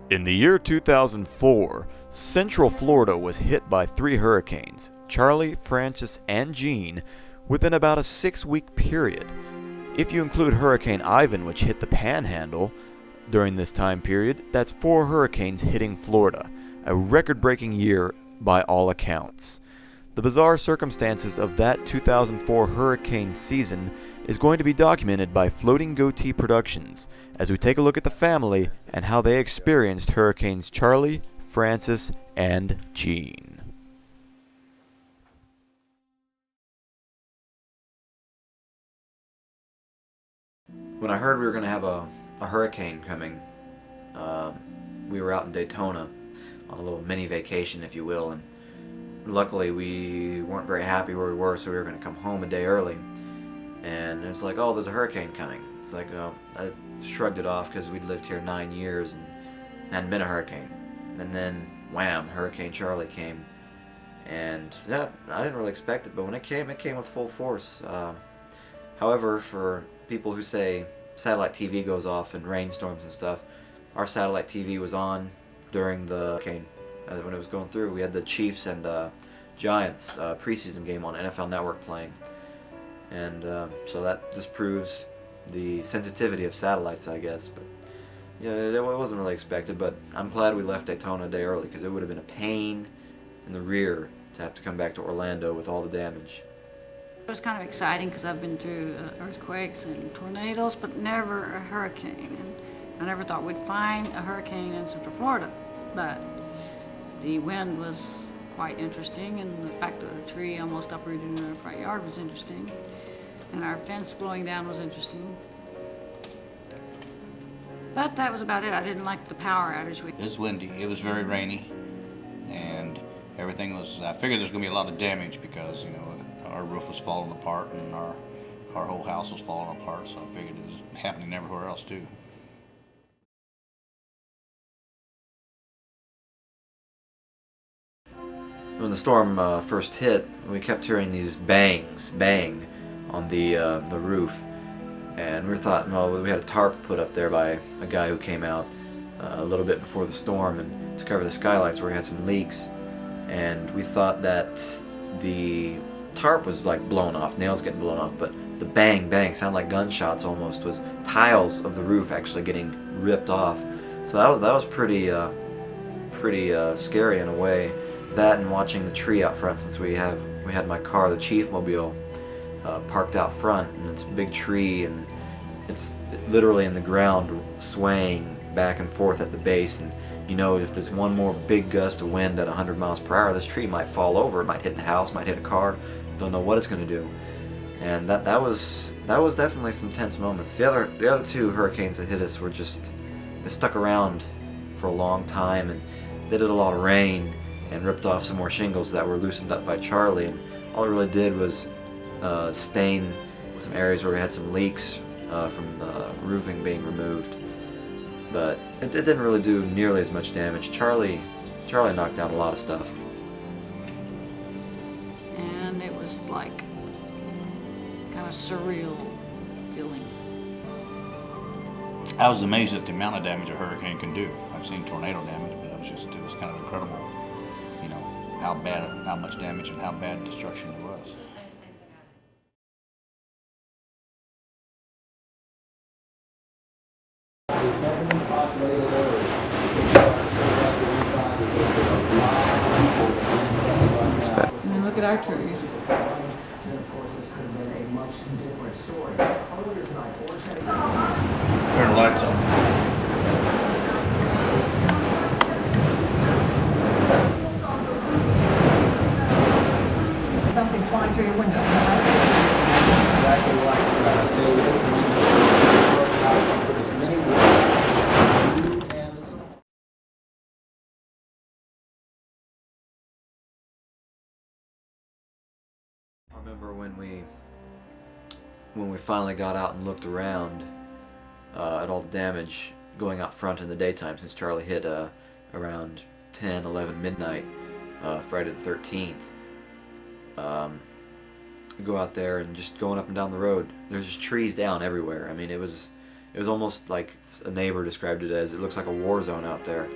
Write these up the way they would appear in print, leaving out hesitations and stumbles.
In the year 2004, Central Florida was hit by 3 hurricanes, Charley, Frances, and Jeanne, within about a 6-week period. If you include Hurricane Ivan, which hit the Panhandle during this time period, that's 4 hurricanes hitting Florida, a record-breaking year by all accounts. The bizarre circumstances of that 2004 hurricane season is going to be documented by Floating Goatee Productions as we take a look at the family and how they experienced Hurricanes Charley, Frances, and Jeanne. When I heard we were going to have a hurricane coming, we were out in Daytona on a little mini vacation, if you will, and luckily we weren't very happy where we were, so we were going to come home a day early. And it's like, oh, there's a hurricane coming. It's like, I shrugged it off because we'd lived here 9 years and hadn't been a hurricane. And then, wham, Hurricane Charley came. And yeah, I didn't really expect it, but when it came with full force. However, for people who say satellite TV goes off in rainstorms and stuff, our satellite TV was on during the hurricane when it was going through. We had the Chiefs and Giants preseason game on NFL Network playing. And so that just proves the sensitivity of satellites, I guess. But yeah, it wasn't really expected, but I'm glad we left Daytona a day early because it would have been a pain in the rear to have to come back to Orlando with all the damage. It was kind of exciting because I've been through earthquakes and tornadoes, but never a hurricane. And I never thought we'd find a hurricane in Central Florida, but the wind was quite interesting, and the fact that a tree almost uprooted in our front yard was interesting, and our fence blowing down was interesting. But that was about it. I didn't like the power outage. It was windy, it was very rainy, and everything was, I figured there's going to be a lot of damage because, you know, our roof was falling apart and our whole house was falling apart, so I figured it was happening everywhere else too. When the storm first hit, we kept hearing these bangs, bang, on the roof, and we thought, well, we had a tarp put up there by a guy who came out a little bit before the storm and to cover the skylights where we had some leaks, and we thought that the tarp was like blown off, nails getting blown off, but the bang bang sounded like gunshots almost, was tiles of the roof actually getting ripped off. So that was pretty scary in a way. That and watching the tree out front, since we had my car, the Chief Mobile, parked out front, and it's a big tree and it's literally in the ground swaying back and forth at the base, and you know, if there's one more big gust of wind at 100 miles per hour, this tree might fall over, it might hit the house, might hit a car, don't know what it's going to do. And that was definitely some tense moments. The other 2 hurricanes that hit us were just, they stuck around for a long time, and they did a lot of rain and ripped off some more shingles that were loosened up by Charley, and all it really did was stain some areas where we had some leaks from the roofing being removed. But it didn't really do nearly as much damage. Charley knocked down a lot of stuff. And it was like kind of surreal feeling. I was amazed at the amount of damage a hurricane can do. I've seen tornado damage, but it was kind of incredible, you know, how much damage and how bad destruction it was. And look at our trees. Turn the lights on. Something flying through your windows. Exactly like stay away from windows. Put as many and I remember when we finally got out and looked around at all the damage going out front in the daytime, since Charley hit around 10, 11 midnight Friday the 13th. Go out there and just going up and down the road, there's just trees down everywhere. I mean, it was It was almost like a neighbor described it as, it looks like a war zone out there.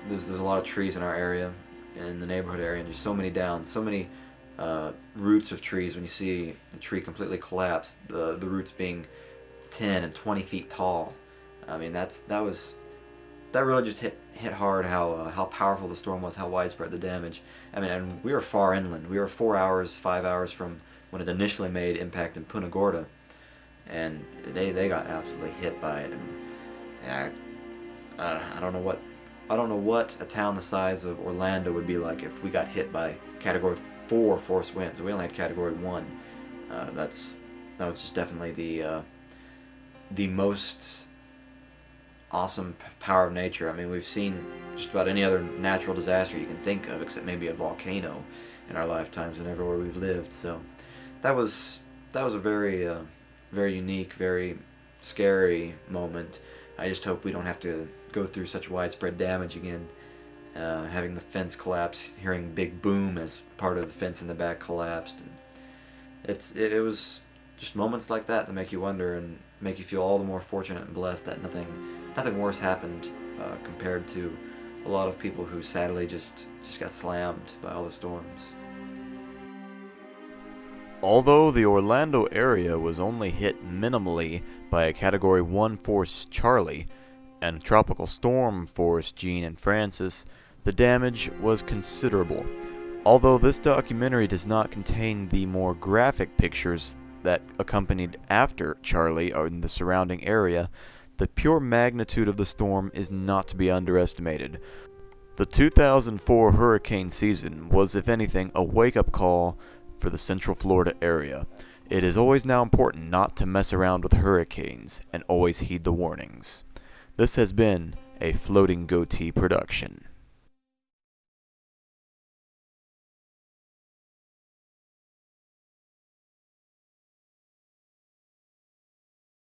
There's a lot of trees in our area, in the neighborhood area, and there's so many down, so many roots of trees. When you see the tree completely collapse, the roots being 10 and 20 feet tall. I mean, that really just hit hard how powerful the storm was, how widespread the damage. I mean, and we were far inland. We were 4 hours, 5 hours from when it initially made impact in Punta Gorda, and they got absolutely hit by it. And I don't know what a town the size of Orlando would be like if we got hit by Category 4 force winds. We only had Category 1. That was just definitely the most awesome power of nature. I mean, we've seen just about any other natural disaster you can think of, except maybe a volcano, in our lifetimes and everywhere we've lived. So that was a very very unique, very scary moment. I just hope we don't have to go through such widespread damage again. Having the fence collapse, hearing big boom as part of the fence in the back collapsed. And it was just moments like that that make you wonder and make you feel all the more fortunate and blessed that nothing worse happened compared to a lot of people who sadly just got slammed by all the storms. Although the Orlando area was only hit minimally by a Category 1 force Charley and Tropical Storm force Jeanne and Francis, the damage was considerable. Although this documentary does not contain the more graphic pictures that accompanied after Charley in the surrounding area, the pure magnitude of the storm is not to be underestimated. The 2004 hurricane season was, if anything, a wake-up call for the Central Florida area. It is always now important not to mess around with hurricanes and always heed the warnings. This has been a Floating Goatee production.